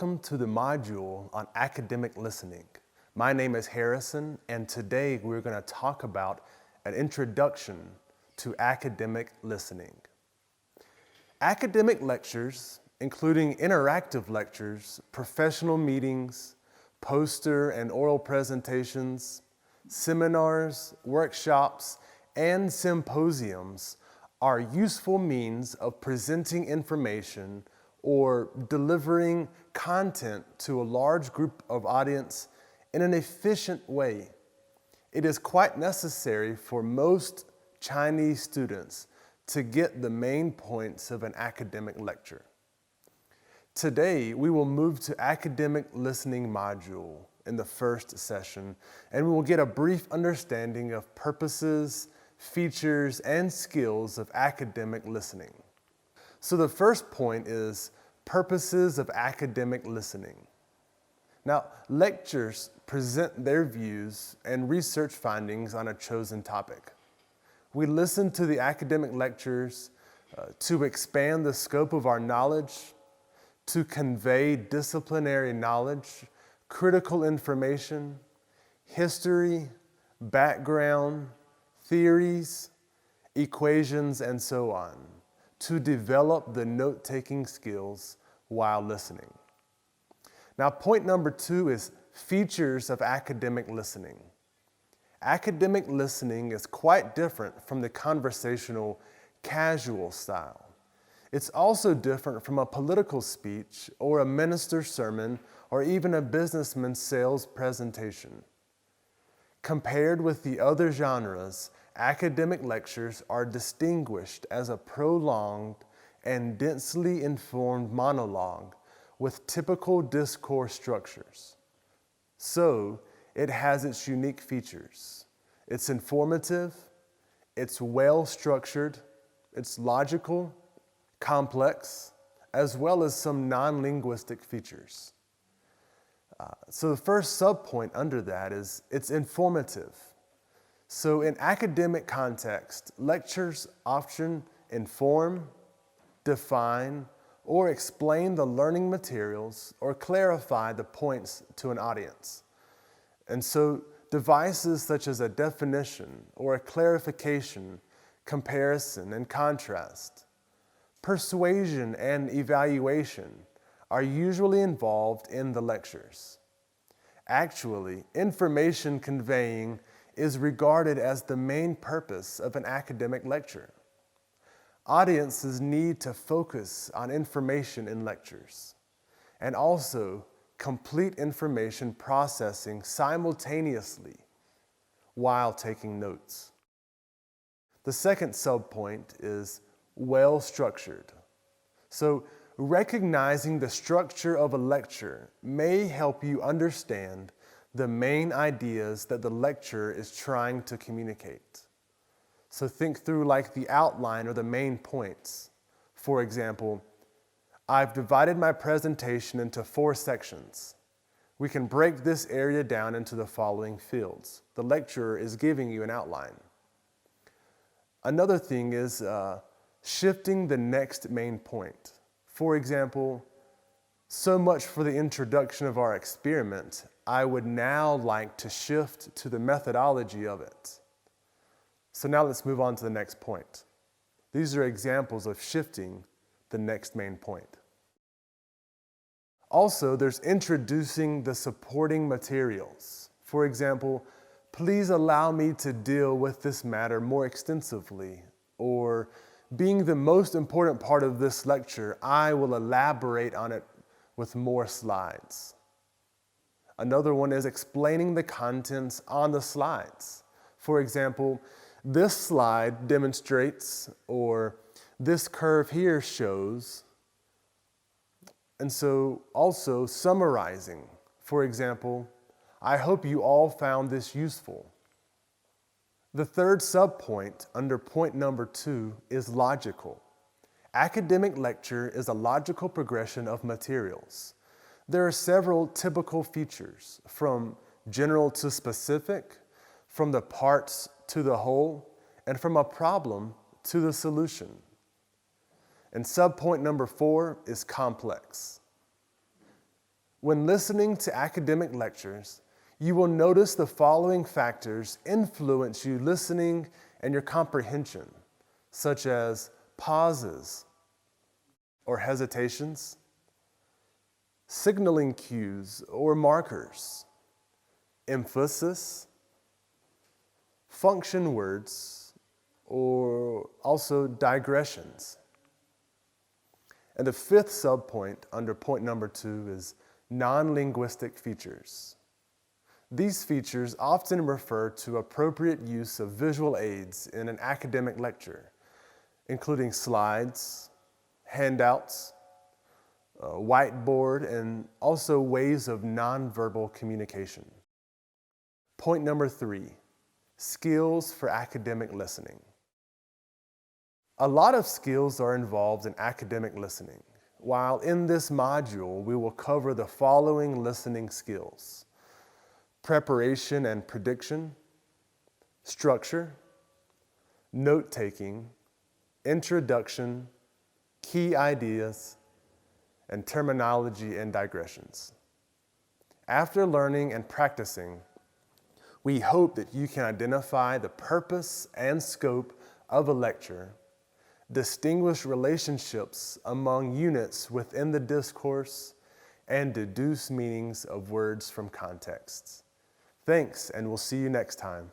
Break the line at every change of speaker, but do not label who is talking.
Welcome to the module on academic listening. My name is Harrison, and today we're going to talk about an introduction to academic listening. Academic lectures, including interactive lectures, professional meetings, poster and oral presentations, seminars, workshops, and symposiums are useful means of presenting information or delivering content to a large group of audience in an efficient way. It is quite necessary for most Chinese students to get the main points of an academic lecture. Today, we will move to academic listening module in the first session, and we will get a brief understanding of purposes, features, and skills of academic listening. So the first point is purposes of academic listening. Now, lectures present their views and research findings on a chosen topic. We listen to the academic lectures to expand the scope of our knowledge, to convey disciplinary knowledge, critical information, history, background, theories, equations, and so on, to develop the note-taking skills while listening. Now, point number 2 is features of academic listening. Academic listening is quite different from the conversational, casual style. It's also different from a political speech or a minister's sermon or even a businessman's sales presentation. Compared with the other genres, academic lectures are distinguished as a prolonged and densely informed monologue with typical discourse structures. So, it has its unique features. It's informative, it's well-structured, it's logical, complex, as well as some non-linguistic features. So the first sub-point under that is it's informative. So in academic context, lectures often inform, define, or explain the learning materials or clarify the points to an audience. And so devices such as a definition or a clarification, comparison and contrast, persuasion and evaluation are usually involved in the lectures. Actually, information conveying is regarded as the main purpose of an academic lecture. Audiences need to focus on information in lectures and also complete information processing simultaneously while taking notes. The second subpoint is well-structured. So, recognizing the structure of a lecture may help you understand the main ideas that the lecturer is trying to communicate. So think through like the outline or the main points. For example, I've divided my presentation into 4 sections. We can break this area down into the following fields. The lecturer is giving you an outline. Another thing is shifting the next main point. For example, so much for the introduction of our experiment. I would now like to shift to the methodology of it. So now let's move on to the next point. These are examples of shifting the next main point. Also, there's introducing the supporting materials. For example, please allow me to deal with this matter more extensively, or being the most important part of this lecture, I will elaborate on it with more slides. Another one is explaining the contents on the slides. For example, this slide demonstrates, or this curve here shows, and so also summarizing. For example, I hope you all found this useful. The third subpoint under point number 2 is logical. Academic lecture is a logical progression of materials. There are several typical features, from general to specific, from the parts to the whole, and from a problem to the solution. And subpoint number 4 is complex. When listening to academic lectures, you will notice the following factors influence you listening and your comprehension, such as pauses or hesitations, signaling cues or markers, emphasis, function words, or also digressions. And the fifth subpoint under point number 2 is non-linguistic features. These features often refer to appropriate use of visual aids in an academic lecture, including slides, handouts, a whiteboard, and also ways of nonverbal communication. Point number 3, skills for academic listening. A lot of skills are involved in academic listening, while in this module we will cover the following listening skills: preparation and prediction, structure, note-taking, introduction, key ideas, and terminology and digressions. After learning and practicing, we hope that you can identify the purpose and scope of a lecture, distinguish relationships among units within the discourse, and deduce meanings of words from contexts. Thanks, and we'll see you next time.